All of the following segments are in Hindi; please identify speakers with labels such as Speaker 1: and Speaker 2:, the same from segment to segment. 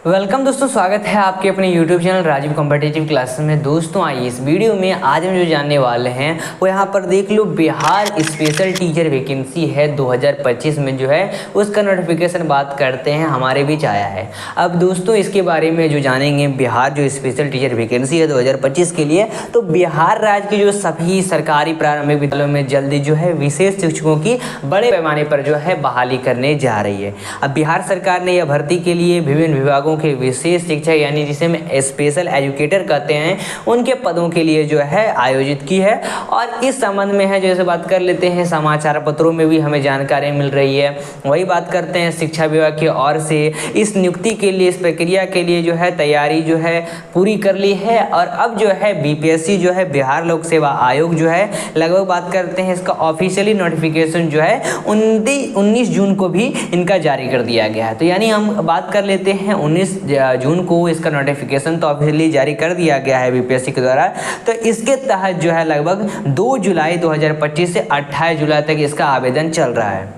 Speaker 1: वेलकम दोस्तों, स्वागत है आपके अपने YouTube channel Rajiv competitive classes में। दोस्तों आइए इस वीडियो में आज हम जो जानने वाले हैं वो यहाँ पर देख लो, बिहार स्पेशल टीचर वैकेंसी है 2025 में जो है उसका नोटिफिकेशन बात करते हैं हमारे बीच आया है। अब दोस्तों इसके बारे में जो जानेंगे, बिहार जो स्पेशल टीचर वैकेंसी है 2025 के लिए, तो बिहार राज्य के जो सभी सरकारी प्रारंभिक विद्यालयों में जल्दी जो है विशेष शिक्षकों की बड़े पैमाने पर जो है बहाली करने जा रही है। अब बिहार सरकार ने यह भर्ती के लिए विभिन्न विभागों के विशेष शिक्षक यानी जिसे हम स्पेशल एजुकेटर कहते हैं उनके पदों के लिए जो है आयोजित की है। और इस संबंध में है जैसे बात कर लेते हैं, समाचार पत्रों में भी हमें जानकारी मिल रही है। वही बात करते हैं, शिक्षा विभाग की ओर से इस नियुक्ति के लिए, इस प्रक्रिया के लिए जो है तैयारी जो है पूरी कर ली है। और अब जो है बीपीएससी जो है, बिहार लोक सेवा आयोग जो है, लगभग बात करते हैं इसका ऑफिशियली नोटिफिकेशन जो है 19 जून को भी इनका जारी कर दिया गया है। तो यानी हम बात कर लेते हैं 19 जून को इसका नोटिफिकेशन तो ऑफिशियली जारी कर दिया गया है बीपीएससी के द्वारा। तो इसके तहत जो है लगभग 2 जुलाई 2025 से 28 जुलाई तक इसका आवेदन चल रहा है।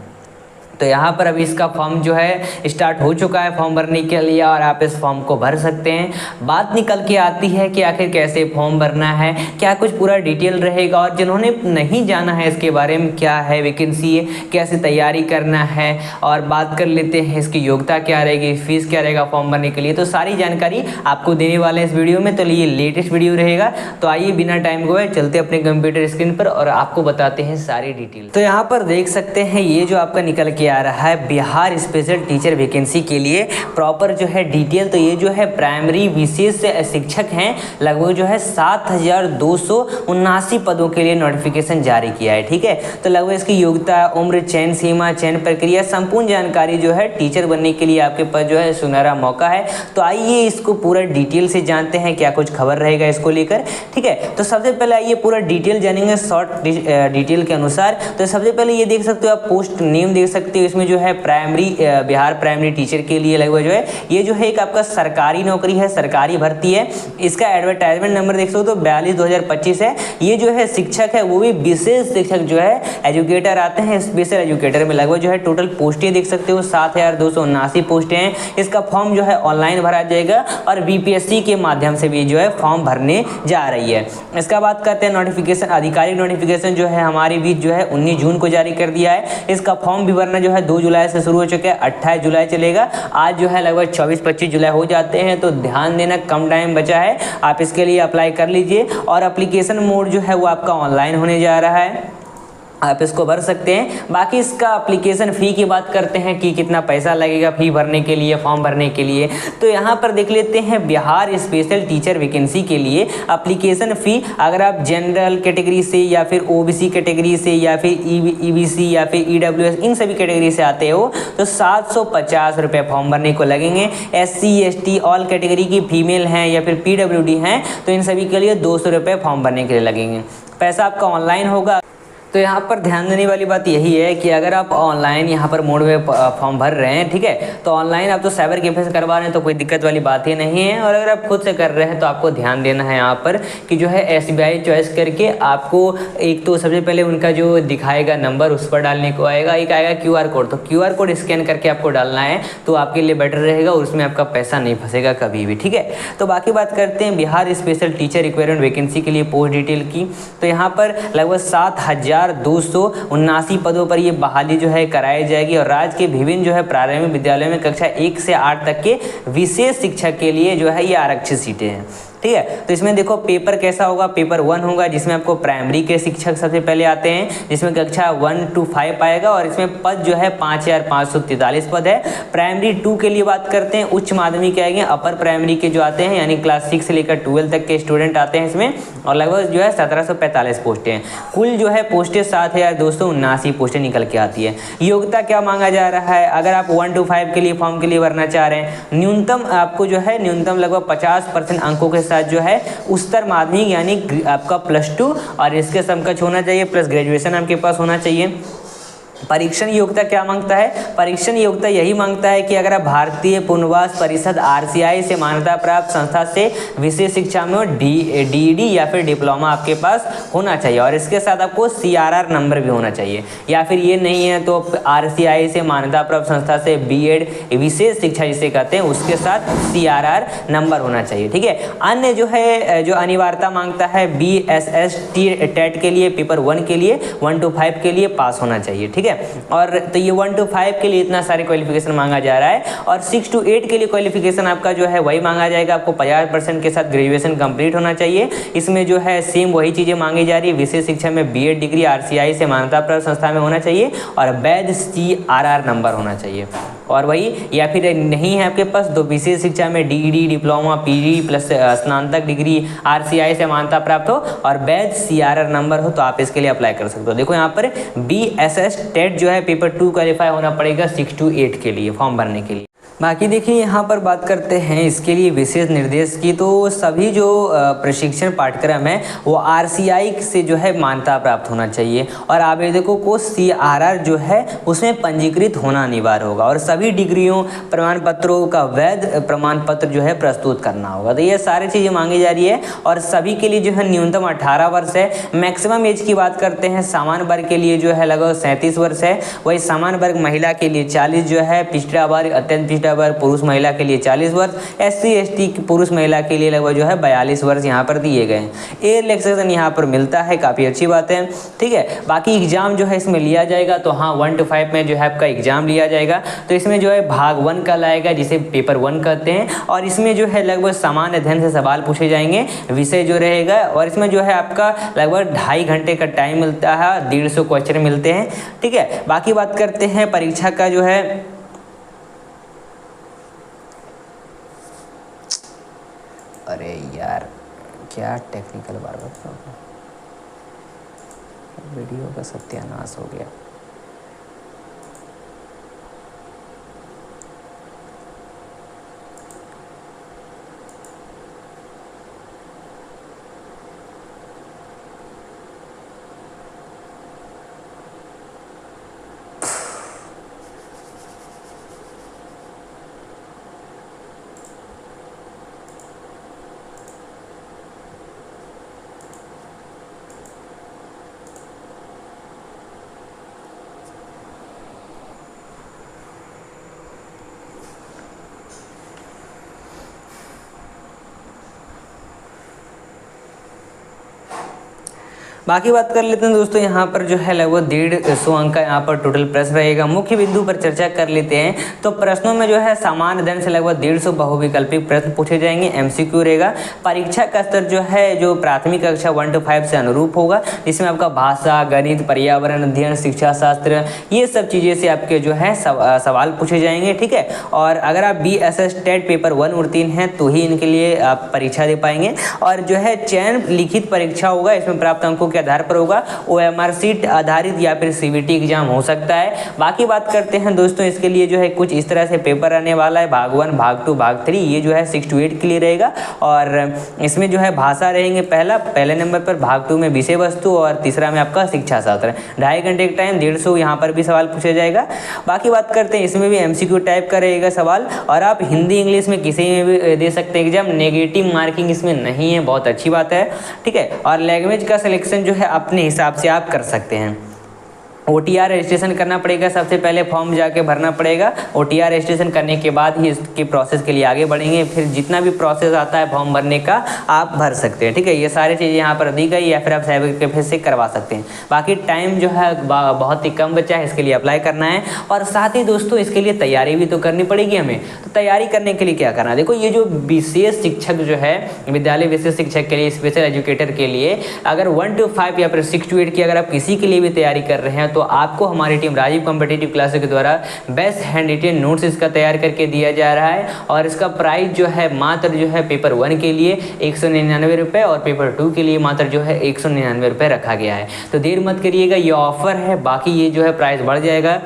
Speaker 1: तो यहाँ पर अभी इसका फॉर्म जो है स्टार्ट हो चुका है फॉर्म भरने के लिए, और आप इस फॉर्म को भर सकते हैं। बात निकल के आती है कि आखिर कैसे फॉर्म भरना है, क्या कुछ पूरा डिटेल रहेगा, और जिन्होंने नहीं जाना है इसके बारे में, क्या है वैकेंसी है, कैसे तैयारी करना है, और बात कर लेते हैं इसकी योग्यता क्या रहेगी, फीस क्या रहेगा फॉर्म भरने के लिए। तो सारी जानकारी आपको देने वाले हैं इस वीडियो में। तो ये लेटेस्ट वीडियो रहेगा। तो आइए बिना टाइम गवाए चलते अपने कंप्यूटर स्क्रीन पर और आपको बताते हैं सारी डिटेल। तो यहाँ पर देख सकते हैं ये जो आपका निकल के आ रहा है बिहार स्पेशल टीचर वैकेंसी के लिए प्रॉपर जो है डिटेल। तो ये जो है प्राइमरी विशेष शिक्षक हैं, लगभग जो है 7279 पदों के लिए नोटिफिकेशन जारी किया है। ठीक है, तो लगभग इसकी योग्यता, उम्र, चयन सीमा, चयन प्रक्रिया, संपूर्ण जानकारी जो है टीचर बनने के लिए आपके पास जो है सुनहरा मौका है। तो आइए इसको पूरा डिटेल से जानते हैं, क्या कुछ खबर रहेगा इसको लेकर। ठीक है, तो सबसे पहले आइए पूरा डिटेल जानेंगे शॉर्ट डिटेल के अनुसार। तो सबसे पहले ये देख सकते हो आप, पोस्ट नेम देख सकते हो, इसमें जो है प्राइमरी बिहार प्राइमरी टीचर के लिए लगभग जो है ये जो है एक आपका सरकारी नौकरी है, सरकारी भर्ती है। इसका एडवर्टाइजमेंट नंबर देख सकते हो तो 42/2025 है। ये जो है शिक्षक है वो भी विशेष शिक्षक जो है एजुकेटर आते हैं, स्पेशल एजुकेटर में लगभग जो है टोटल पोस्टें देख सकते हो 7279 पोस्टें हैं। इसका फॉर्म जो है ऑनलाइन भरा जाएगा और बीपीएससी के माध्यम से भी जो है फॉर्म भरने जा रही है। इसका बात करते हैं नोटिफिकेशन, आधिकारिक नोटिफिकेशन जो है हमारे बीच जो है 19 जून को जारी कर दिया है। इसका फॉर्म भी भरना जो है 2 जुलाई से शुरू हो चुका है, 28 जुलाई चलेगा। आज जो है लगभग 24-25 जुलाई हो जाते हैं। तो ध्यान देना, कम टाइम बचा है, आप इसके लिए अप्लाई कर लीजिए। और एप्लीकेशन मोड जो है वो आपका ऑनलाइन होने जा रहा है, आप इसको भर सकते हैं। बाकी इसका एप्लीकेशन फ़ी की बात करते हैं कि कितना पैसा लगेगा फ़ी भरने के लिए, फॉर्म भरने के लिए। तो यहाँ पर देख लेते हैं बिहार स्पेशल टीचर वैकेंसी के लिए एप्लीकेशन फ़ी, अगर आप जनरल कैटेगरी से या फिर ओबीसी कैटेगरी से या फिर ईबीसी या फिर ईडब्ल्यूएस, इन सभी कैटेगरी से आते हो तो 750 रुपये फॉर्म भरने को लगेंगे। SC ST ऑल कैटेगरी की फीमेल हैं या फिर PWD हैं तो इन सभी के लिए 200 रुपये फॉर्म भरने के लिए लगेंगे। पैसा आपका ऑनलाइन होगा। तो यहाँ पर ध्यान देने वाली बात यही है कि अगर आप ऑनलाइन यहाँ पर मोड में फॉर्म भर रहे हैं, ठीक है, तो ऑनलाइन आप तो साइबर कैफे से करवा रहे हैं तो कोई दिक्कत वाली बात ही नहीं है। और अगर आप खुद से कर रहे हैं तो आपको ध्यान देना है यहाँ पर कि जो है SBI चॉइस करके आपको एक तो सबसे पहले उनका जो दिखाएगा नंबर उस पर डालने को आएगा, एक आएगा QR कोड। तो QR कोड स्कैन करके आपको डालना है तो आपके लिए बेटर रहेगा और उसमें आपका पैसा नहीं फंसेगा कभी भी। ठीक है, तो बाकी बात करते हैं Bihar special teacher requirement vacancy के लिए पोस्ट डिटेल की। तो यहाँ पर लगभग 7279 पदों पर ये बहाली जो है कराई जाएगी। और राज्य के विभिन्न जो है प्रारंभिक विद्यालयों में कक्षा 1 से 8 तक के विशेष शिक्षक के लिए जो है ये आरक्षित सीटें हैं। ठीक है, तो इसमें देखो पेपर कैसा होगा, पेपर 1 होगा जिसमें आपको प्राइमरी के शिक्षक सबसे पहले आते हैं, जिसमें कक्षा 1 to 5 आएगा और इसमें पद जो है 5543 पद है। प्राइमरी 2 के लिए बात करते हैं, उच्च माध्यमिक के आएंगे, अपर प्राइमरी के जो आते हैं यानी क्लास 6 से लेकर 12 तक के स्टूडेंट आते हैं इसमें, और लगभग जो है 1745 पोस्टें हैं। कुल जो है पोस्टें 7279 पोस्टें निकल के आती है। योग्यता क्या मांगा जा रहा है, अगर आप 1 to 5 के लिए फॉर्म के लिए भरना चाह रहे हैं, न्यूनतम आपको जो है न्यूनतम लगभग 50% अंकों के साथ जो है उच्चतर माध्यमिक यानी आपका +2 और इसके समकक्ष होना चाहिए, प्लस ग्रेजुएशन आपके पास होना चाहिए। परीक्षण योग्यता क्या मांगता है? परीक्षण योग्यता यही मांगता है कि अगर आप भारतीय पुनर्वास परिषद RCI से मान्यता प्राप्त संस्था से विशेष शिक्षा में DED या फिर डिप्लोमा आपके पास होना चाहिए और इसके साथ आपको CRR नंबर भी होना चाहिए, या फिर ये नहीं है तो RCI से मान्यता प्राप्त संस्था से B.Ed विशेष शिक्षा जिसे कहते हैं उसके साथ CRR नंबर होना चाहिए। ठीक है, अन्य जो है जो अनिवार्यता मांगता है BSST टेट के लिए पेपर 1 के लिए 1 to 5 के लिए पास होना चाहिए। ठीक है, और तो ये 1 to 5 के लिए इतना सारे क्वालिफिकेशन मांगा जा रहा है और 6 to 8 के लिए क्वालिफिकेशन आपका जो है वही मांगा जाएगा। आपको 50% के साथ ग्रेजुएशन कंप्लीट होना चाहिए। इसमें जो है सेम वही चीज़ें मांगी जा रही है। विशेष शिक्षा में B.Ed डिग्री RCI से मान्यता प्राप्त संस्था में होना चाहिए और वैध CRR नंबर होना चाहिए। और वही या फिर नहीं है आपके पास तो विशेष शिक्षा में DED डिप्लोमा PG प्लस स्नातक डिग्री RCI से मान्यता प्राप्त हो और वैध CRR नंबर हो तो आप इसके लिए अप्लाई कर सकते हो। देखो यहाँ पर BSS टेट जो है पेपर 2 क्वालिफाई होना पड़ेगा 6 to 8 के लिए फॉर्म भरने के लिए। बाकी देखिए यहाँ पर बात करते हैं इसके लिए विशेष निर्देश की, तो सभी जो प्रशिक्षण पाठ्यक्रम है वो RCI से जो है मान्यता प्राप्त होना चाहिए और आवेदकों को CRR जो है उसमें पंजीकृत होना अनिवार्य होगा और सभी डिग्रियों प्रमाण पत्रों का वैध प्रमाण पत्र जो है प्रस्तुत करना होगा। तो ये सारी चीज़ें मांगी जा रही है और सभी के लिए जो है न्यूनतम 18 वर्ष है। मैक्सिमम एज की बात करते हैं सामान्य वर्ग के लिए जो है लगभग 37 वर्ष है, वही सामान्य वर्ग महिला के लिए 40 जो है, पिछड़ा वर्ग अत्यंत पिछड़ा वर्ग पुरुष महिला के लिए 40 वर्ष, SC ST पुरुष महिला के लिए लगभग जो है 42 वर्ष यहाँ पर दिए गए हैं। एयर रिलैक्सेशन यहाँ पर मिलता है, काफ़ी अच्छी बात है। ठीक है, बाकी एग्जाम जो है इसमें लिया जाएगा तो हाँ 1 to 5 में जो है आपका एग्जाम लिया जाएगा। तो इसमें जो है भाग 1 का लाएगा जिसे पेपर 1 कहते हैं और इसमें जो है लगभग सामान्य अध्ययन से सवाल पूछे जाएंगे, विषय जो रहेगा और इसमें जो है आपका लगभग 2.5 घंटे का टाइम मिलता है, 150 क्वेश्चन मिलते हैं। ठीक है, बाकी बात करते हैं परीक्षा का जो है अरे यार क्या टेक्निकल बार प्रॉब्लम, वीडियो का सत्यानाश हो गया। बाकी बात कर लेते हैं दोस्तों, यहाँ पर जो है लगभग 150 अंक का यहाँ पर टोटल प्रश्न रहेगा। मुख्य बिंदु पर चर्चा कर लेते हैं तो प्रश्नों में जो है सामान्य अध्ययन से लगभग 150 बहुविकल्पिक प्रश्न पूछे जाएंगे, MCQ रहेगा। परीक्षा का स्तर जो है जो प्राथमिक कक्षा 1 to 5 से अनुरूप होगा, जिसमें आपका भाषा, गणित, पर्यावरण अध्ययन, शिक्षा शास्त्र ये सब चीज़ें से आपके जो है सवाल पूछे जाएंगे। ठीक है, और अगर आप BSS टेट पेपर 1 उत्तीर्ण हैं तो ही इनके लिए आप परीक्षा दे पाएंगे और जो है चयन लिखित परीक्षा होगा, इसमें प्राप्त अंकों के आधार पर होगा। OMR सीट आधारित या फिर CBT एग्जाम हो सकता है। बाकी बात करते हैं दोस्तों इसके लिए जो है कुछ इस तरह से पेपर आने वाला है, भाग 1, भाग 2, भाग 3, ये जो है 6 to 8 के लिए रहेगा और इसमें जो है भाषा रहेंगे पहले नंबर पर, भाग 2 में विषय वस्तु और तीसरा में आपका शिक्षा शास्त्र। 2.5 घंटे का टाइम, 150 यहाँ पर भी सवाल पूछा जाएगा। बाकी बात करते हैं इसमें भी MCQ टाइप का रहेगा सवाल और आप हिंदी इंग्लिश में किसी में भी दे सकते हैं एग्जाम, नेगेटिव मार्किंग इसमें नहीं है, बहुत अच्छी बात है। ठीक है, और लैंग्वेज का सिलेक्शन जो है अपने हिसाब से आप कर सकते हैं। OTR रजिस्ट्रेशन करना पड़ेगा, सबसे पहले फॉर्म जाके भरना पड़ेगा। OTR रजिस्ट्रेशन करने के बाद ही इसकी प्रोसेस के लिए आगे बढ़ेंगे, फिर जितना भी प्रोसेस आता है फॉर्म भरने का आप भर सकते हैं। ठीक है, ये सारी चीज़ें यहाँ पर दी गई या फिर आप साइबर कैफे से करवा सकते हैं। बाकी टाइम जो है बहुत ही कम बचा है, इसके लिए अप्लाई करना है और साथ ही दोस्तों इसके लिए तैयारी भी तो करनी पड़ेगी हमें। तो तैयारी करने के लिए क्या करना है, देखो ये जो विशेष शिक्षक जो है विद्यालय विशेष शिक्षक के लिए, स्पेशल एजुकेटर के लिए अगर 1 to 5 या फिर 6 to 8 की अगर आप किसी के लिए भी तैयारी कर रहे हैं तो आपको हमारी टीम राजीव कॉम्पिटिटिव क्लासेस के द्वारा बेस्ट हैंड रिटेन नोट्स इसका तैयार करके दिया जा रहा है और इसका प्राइस जो है मात्र जो है पेपर 1 के लिए 199 रुपये और पेपर 2 के लिए मात्र जो है 199 रुपये रखा गया है। तो देर मत करिएगा, ये ऑफर है, बाकी ये जो है प्राइस बढ़ जाएगा।